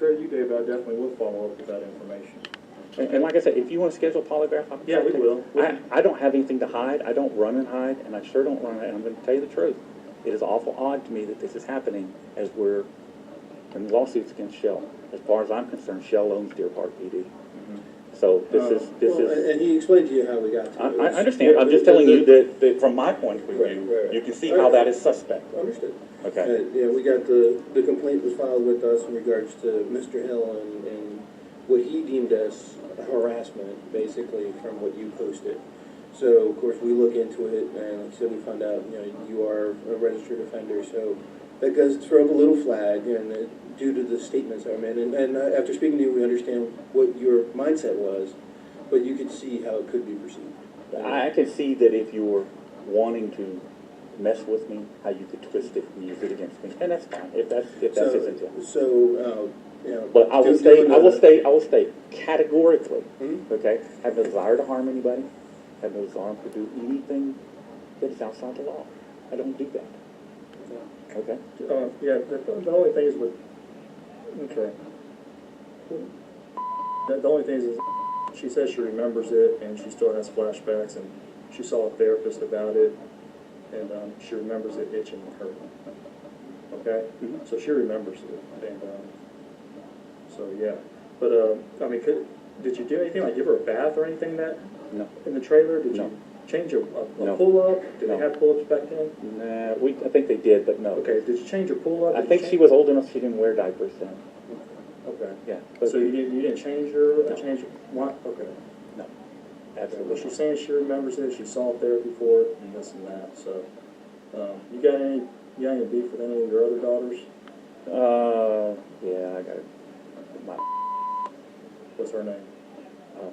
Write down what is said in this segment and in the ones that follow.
fair to you, Dave, I definitely will follow up with that information. And like I said, if you want to schedule a polygraph, I'll Yeah, we will. I don't have anything to hide. I don't run and hide, and I sure don't run and hide. I'm going to tell you the truth. It is awful odd to me that this is happening as we're in lawsuits against Shell. As far as I'm concerned, Shell owns Deer Park PD. So this is. And he explained to you how we got to it. I understand. I'm just telling you that from my point of view, Right. you can see how that is suspect. Understood. Okay. Yeah, we got the complaint was filed with us in regards to Mr. Hill and what he deemed as harassment, basically, from what you posted. So, of course, we look into it, and like I said, we found out, you are a registered offender, so that does throw up a little flag, and due to the statements that were made, and after speaking to you, we understand what your mindset was, but you could see how it could be perceived. I can see that if you were wanting to mess with me, how you could twist it and use it against me, and that's fine. If that's his intent. So, but I will state categorically. Okay, have no desire to harm anybody. Have no desire to do anything that is outside the law. I don't do that. Okay. Yeah, the only thing is with, okay. The only thing is she says she remembers it and she still has flashbacks and she saw a therapist about it and she remembers it itching and hurting. Okay? So she remembers it. And so, yeah. But, I mean, did you do anything, like give her a bath or anything No. in the trailer? Did No. you change a No. pull-up? Did No. they have pull-ups back then? Nah, I think they did, but no. Okay, did you change your pull-up? I think she was old enough she didn't wear diapers then. Okay. Yeah. But So you didn't change her? No. Change what? Okay. no. Well, Absolutely. she's saying she remembers it. She saw therapy for it, and this and that. So, you got any beef with any of your other daughters? Yeah, I got it. What's her name? Uh,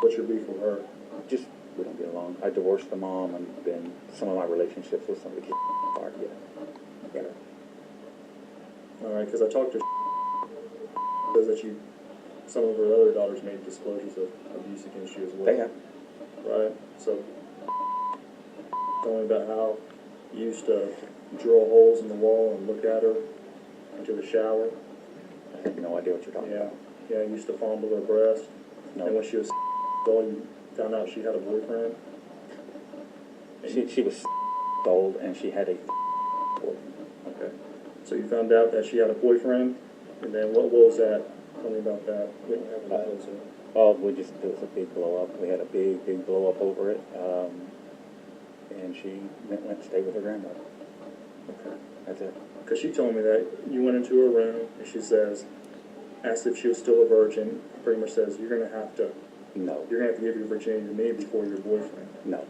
What's your beef with her? Just we don't get along. I divorced the mom, and then some of my relationships with some of the kids are yeah. All right, because I talked to says that some of her other daughters made disclosures of abuse against you as well. They have. Right. So, tell me about how you used to drill holes in the wall and look at her into the shower. I have no idea what you're talking about. Yeah, you used to fondle her breast. No. And when she was old, you found out she had a boyfriend. She was old, and she had a boyfriend. Okay. So you found out that she had a boyfriend, and then what was that? Tell me about that. We don't have any details. Oh, there was a big blow up. We had a big blow up over it, and she went to stay with her grandmother. Okay. That's it. Because she told me that you went into her room, and she asked if she was still a virgin. Pretty much says, you're going to have to No. give your virginity to me before your boyfriend. No.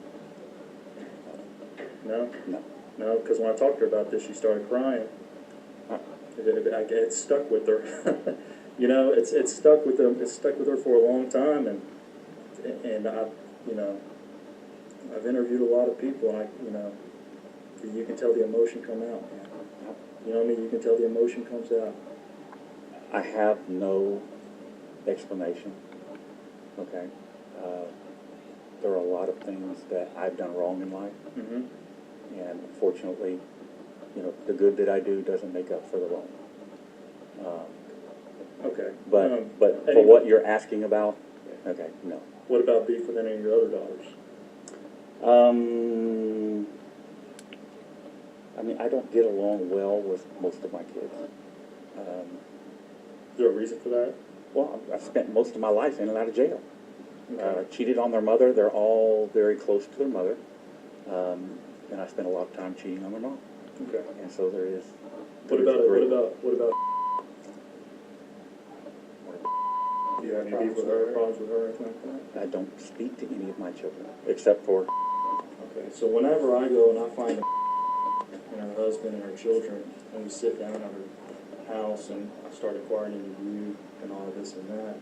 No? No. No, because when I talked to her about this, she started crying. It stuck with her. It's stuck with them. It's stuck with her for a long time, and I've interviewed a lot of people, and you can tell the emotion come out. You know what I mean? You can tell the emotion comes out. I have no explanation. Okay. There are a lot of things that I've done wrong in life, and unfortunately, the good that I do doesn't make up for the wrong. Okay. But for what you're asking about, okay, no. What about beef with any of your other daughters? I mean, I don't get along well with most of my kids. Is there a reason for that? Well, I spent most of my life in and out of jail. Okay. Cheated on their mother. They're all very close to their mother. And I spent a lot of time cheating on their mom. Okay. And so there is. What about? Do you have any beef with her? Problems with her? Anything like that? I don't speak to any of my children except for. Okay. So whenever I go and I find and her husband and her children, and we sit down at her house and start inquiring into you and all this and that,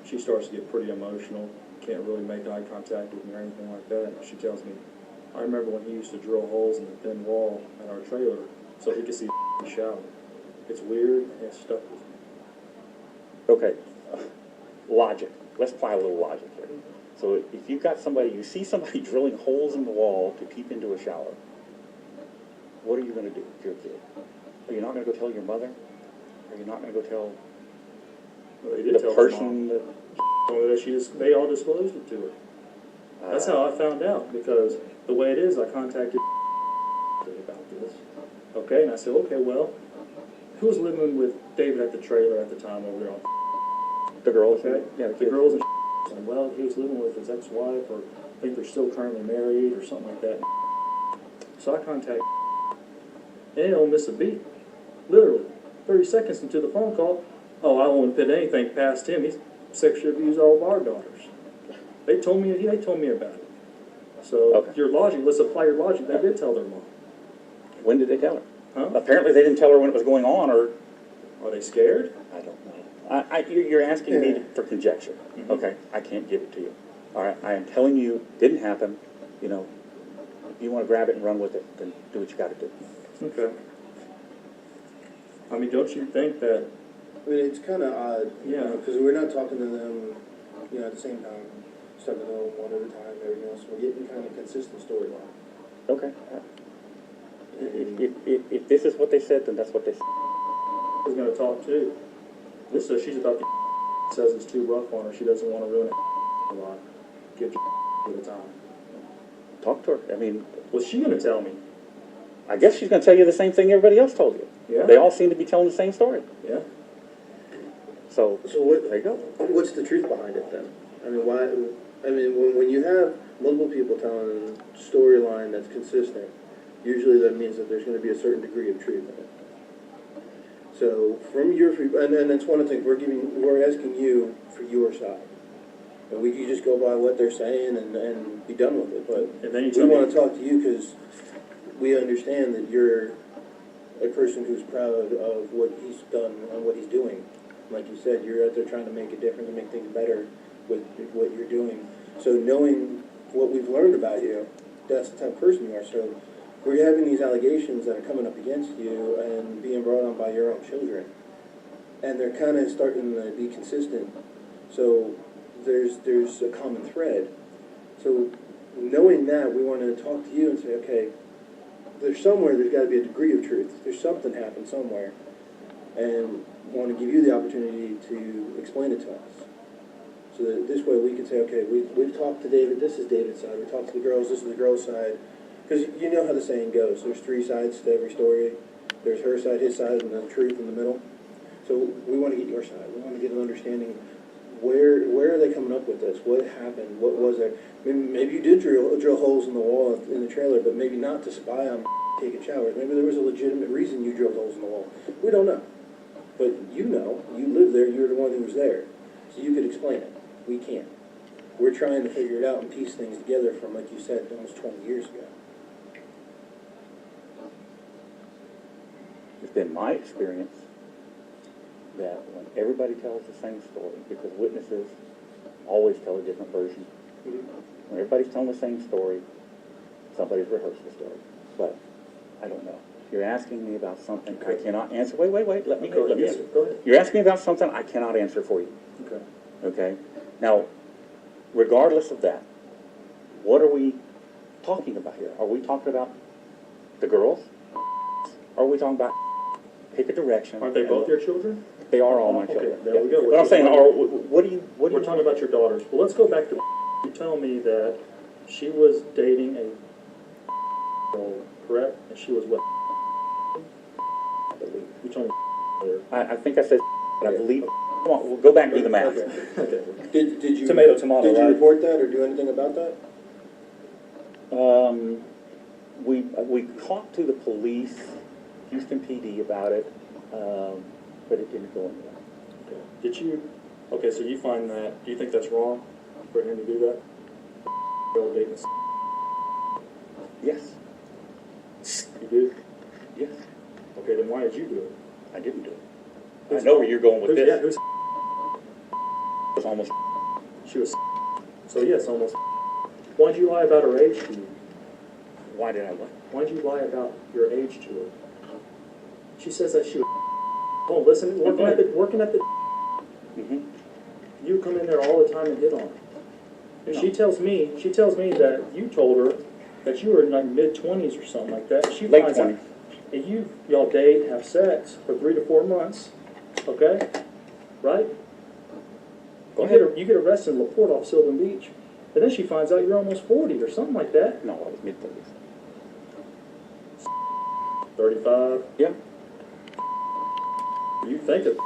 she starts to get pretty emotional. Can't really make eye contact with me or anything like that. She tells me, I remember when he used to drill holes in the thin wall at our trailer so he could see the shower. It's weird and it's stuck with me. Okay, logic. Let's apply a little logic here. So if you see somebody drilling holes in the wall to peep into a shower, what are you going to do if you're a kid? Are you not going to go tell your mother? Are you not gonna go tell Well, they did the tell person the mom. That they all disclosed it to her. That's how I found out, because the way it is, I contacted about this. Okay, and I said, okay, well, who was living with David at the trailer at the time over there on the girls? okay? Yeah, The girls and and well, he was living with his ex-wife, or I think they're still currently married, or something like that. So I contacted, and they don't miss a beat. Literally, 30 seconds into the phone call, oh, I won't put anything past him. He's sexually abused all of our daughters. They told me about it. So Okay. your logic, let's apply your logic. They did tell their mom. When did they tell her? Huh? Apparently they didn't tell her when it was going on, or Are they scared? I don't know. You're asking me for conjecture. Mhm. Okay, I can't give it to you. All right, I am telling you, didn't happen. You know, if you want to grab it and run with it, then do what you got to do. Okay. I mean, don't you think that? I mean, it's kind of odd, Yeah. because we're not talking to them, at the same time. Just talking to them one at a time, everything else. We're getting kind of consistent storyline. Okay. If this is what they said, then that's what they said. Is going to talk too. This says she's about to says it's too rough on her. She doesn't want to ruin it a lot. Give at a time. Talk to her. I mean, What's she going to tell me? I guess she's going to tell you the same thing everybody else told you. Yeah. They all seem to be telling the same story. Yeah. So what? There you go. What's the truth behind it then? I mean, why? I mean, when you have multiple people telling a storyline that's consistent, usually that means that there's going to be a certain degree of truth in it. So from your, and that's one of the things we're asking you for your side. And we can just go by what they're saying and be done with it. But And then you we tell me. want to talk to you because we understand that you're a person who's proud of what he's done and what he's doing. Like you said, you're out there trying to make a difference and make things better with what you're doing. So knowing what we've learned about you, that's the type of person you are. So we're having these allegations that are coming up against you and being brought on by your own children. And they're kind of starting to be consistent. So there's a common thread. So knowing that, we want to talk to you and say, okay, there's got to be a degree of truth. There's something happened somewhere. And want to give you the opportunity to explain it to us. So that this way we can say, okay, we've talked to David, this is David's side. We talked to the girls, this is the girl's side. Because you know how the saying goes. There's three sides to every story. There's her side, his side, and the truth in the middle. So we want to get your side. We want to get an understanding. Where are they coming up with this? What happened? What was there? Maybe you did drill holes in the wall in the trailer, but maybe not to spy on taking showers. Maybe there was a legitimate reason you drilled holes in the wall. We don't know. But you know, you live there, you're the one who was there. So you could explain it. We can't. We're trying to figure it out and piece things together from, like you said, almost 20 years ago. It's been my experience that when everybody tells the same story, because witnesses always tell a different version. When everybody's telling the same story, somebody's rehearsed the story. But I don't know. You're asking me about something I cannot answer. Wait. Let me answer. Go ahead. You're asking me about something I cannot answer for you. Okay. Okay? Now, regardless of that, what are we talking about here? Are we talking about the girls? Or are we talking about pick a direction? Aren't they both your children? They are all my Okay, children. there we go. But I'm saying, what do you? We're talking about your daughters. Well, let's go back to you tell me that she was dating a girl, correct? And she was what? You told me earlier. I think I said, but I believe. Come on, we'll go back and do the math. Okay. Did you Tomato, Did right? you report that or do anything about that? We talked to the police, Houston PD, about it, but it didn't go anywhere. Okay. Did you? Okay, so you find that? Do you think that's wrong for him to do that? Girl dating Yes. You do? Yes. Okay, then why did you do it? I didn't do it. I know where you're going with this. Yeah, who's? It was almost. She was. So yes, almost. Why'd you lie about her age to you? Why did I lie? Why'd you lie about your age to her? She says that she was. Oh, listen, working at the. Mm-hmm. You come in there all the time and hit on her. And No. she tells me that you told her that you were in like mid-20s or something like that. She Late finds out- 20s. And y'all date, have sex for 3 to 4 months, Okay? Right? Go ahead. You get arrested in LaPorte off Sylvan Beach, and then she finds out you're almost 40 or something like that. No, I was mid-30s. 35. Yeah. You think it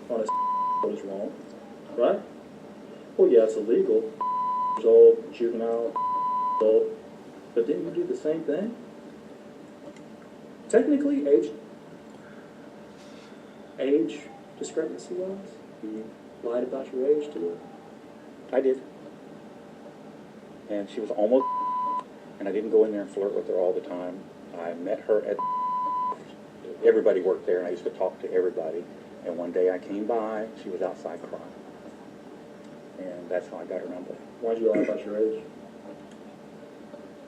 on a is wrong, right? Well, yeah, it's illegal. Years old, juvenile, old. But didn't you do the same thing? Technically, age discrepancy wise, you lied about your age to her. I did. And she was almost, and I didn't go in there and flirt with her all the time. I met her at, everybody worked there, and I used to talk to everybody. And one day I came by, she was outside crying. And that's how I got her number. Why'd you lie about your age?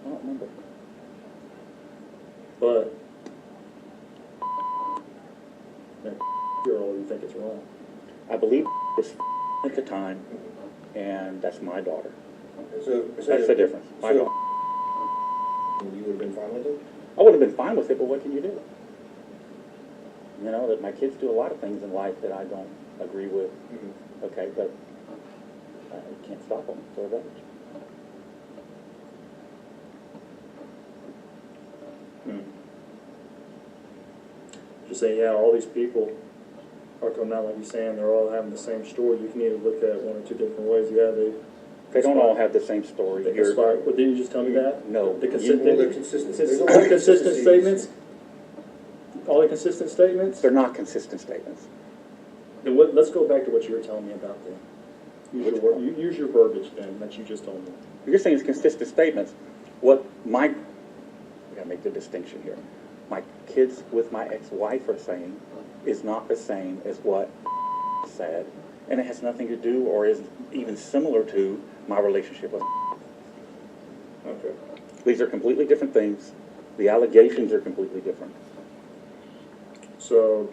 I don't remember. But, you're old, you think it's wrong. I believe it was at the time, and that's my daughter. So That's the difference. My daughter. You would have been fine with it? I would have been fine with it, but what can you do? You know, that my kids do a lot of things in life that I don't agree with. Mm-hmm. Okay, but I can't stop them. They're of age. Just saying, yeah, all these people are coming out like you're saying, they're all having the same story. You can either look at it one or two different ways. Yeah, They don't all have the same story. they conspire. Well, didn't you just tell me that? No. The Well, consistent, they're consistent. There's a all lot of the consistent consistencies. statements? All the consistent statements? They're not consistent statements. Then let's go back to what you were telling me about then. Use your verbiage then that you just told me. You're saying it's consistent statements. What I gotta make the distinction here. My kids with my ex-wife are saying is not the same as what said, and it has nothing to do or is even similar to my relationship with. Okay. These are completely different things. The allegations are completely different. So,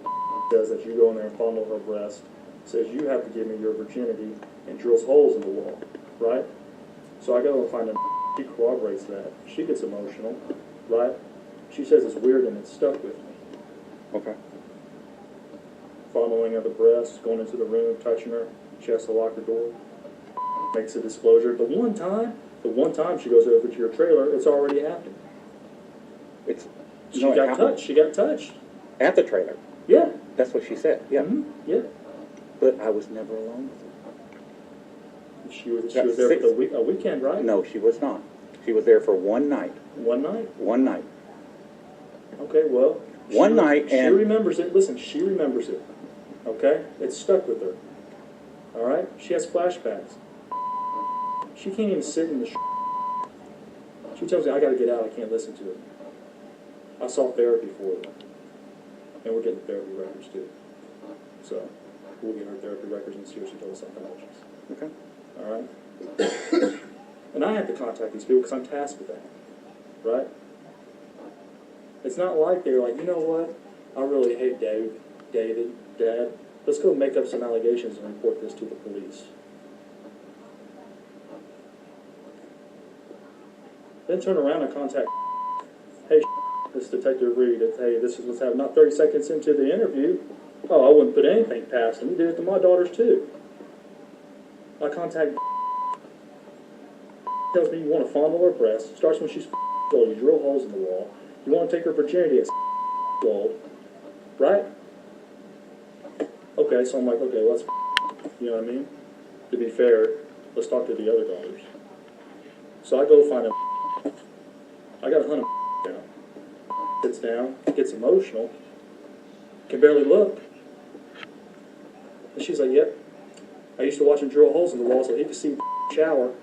says that you go in there and fondle her breast, says you have to give me your virginity, and drills holes in the wall, right? So I go and find a she corroborates that. She gets emotional, right? She says it's weird and it's stuck with me. Okay. Fondling of the breast, going into the room, touching her, she has to lock her door, makes a disclosure. The one time she goes over to your trailer, it's already happened. It's She no, it got happened touched. She got touched. at the trailer. Yeah. That's what she said. Yeah. Yeah. But I was never alone with her. She was Got there six. for a weekend, right? No, she was not. She was there for one night. One night. One night. Okay, well. One night she and- remembers it. Listen, she remembers it. Okay? It's stuck with her. All right? She has flashbacks. She can't even sit in the She tells me, I gotta get out, I can't listen to it. I saw therapy for it. And we're getting therapy records too. So, we'll get her therapy records and see what she told us psychologists. Okay. All right? And I have to contact these people because I'm tasked with that. Right? It's not like they're like, you know what? I really hate David, Dad. Let's go make up some allegations and report this to the police. Then turn around and contact, hey, this is Detective Reed. Hey, this is what's happening. Not 30 seconds into the interview. Oh, I wouldn't put anything past him. He did it to my daughters too. I contact, tells me you want to fondle her breast. Starts when she's old. You drill holes in the wall. You want to take her virginity at old, right? Okay, so I'm like, okay, let's, you know what I mean? To be fair, let's talk to the other daughters. So I go find him. I got to hunt him down. Sits down, gets emotional, can barely look. And she's like, yep. I used to watch him drill holes in the wall so he could see shower.